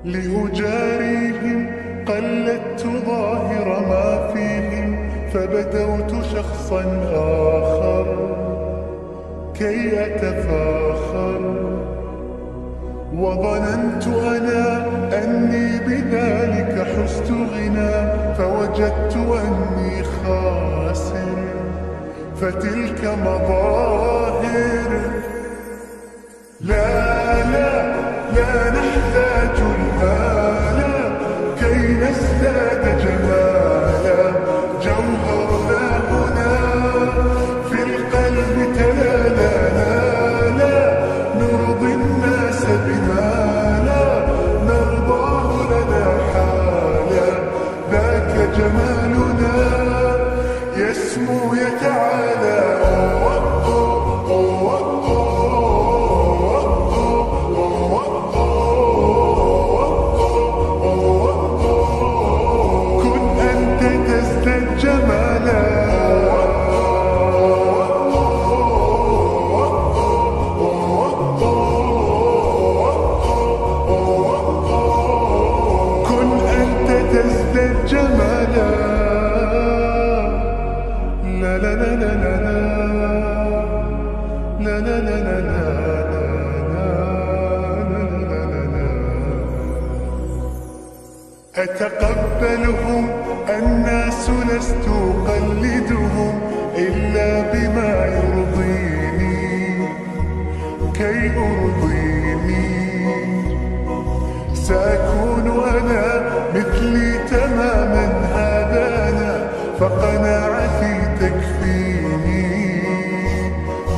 لأجاريهم قلدت ظاهر ما فيهم، فبدوت شخصا آخر كي أتفاخر، وظننت أنا أني بذلك حزت غنى، فوجدت أني خاسر. فتلك مظاهر. لا لا لا نحتاج المال كي نزداد جمالا، جوهرنا هنا في القلب تلالا. لا لا نرضي الناس بما لا نرضاه لنا حالا، ذاك جمالنا يسمو يتعالى. تزداد جمالا. لا لا لا لا لا لا لا لا لا لا. أتقبلهم الناس لست أقلدهم إلا بما يرضيني كي أرضيني. سأكون أنا مثلي تماما، هذا أنا فقناعتي تكفيني،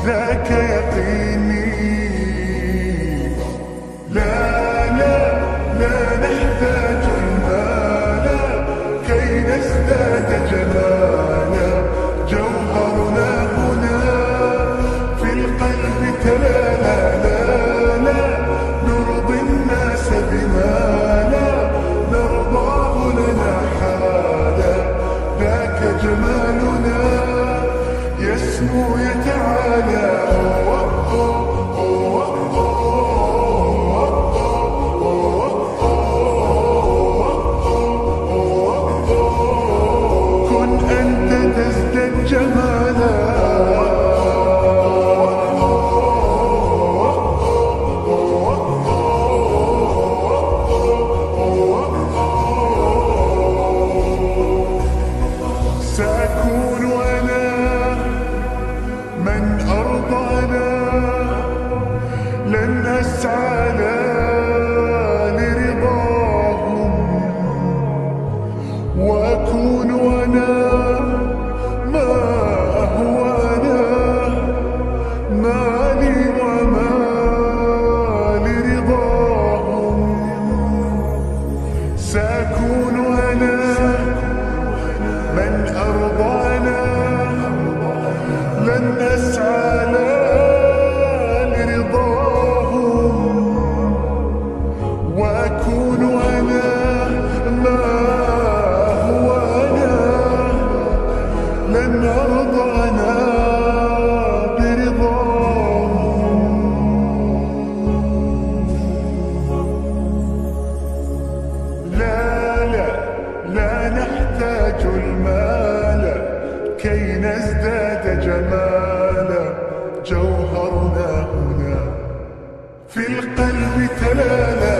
ذاك يقيني. لا لا لا نحتاج المال كي نزداد جمالا، جوهرنا هنا في القلب تلالا. لا لا نرضي الناس بما لا نرضاه لنا حالا، ذاك جمالنا يسمو يتعالى. كن أنت تزداد جمالا. سأكون أنا من أرضانا، لن أسعى لرضاهم، وأكون أنا ما هو أنا، ما لي وما لرضاهم. سأكون أنا من أرضانا، لن أسعى لرضاهم، وأكون أنا ما هو أنا، لن أرضانا برضاهم. لا لا لا نحتاج المال كي نزداد جمالا، جوهرنا هنا في القلب تلالا.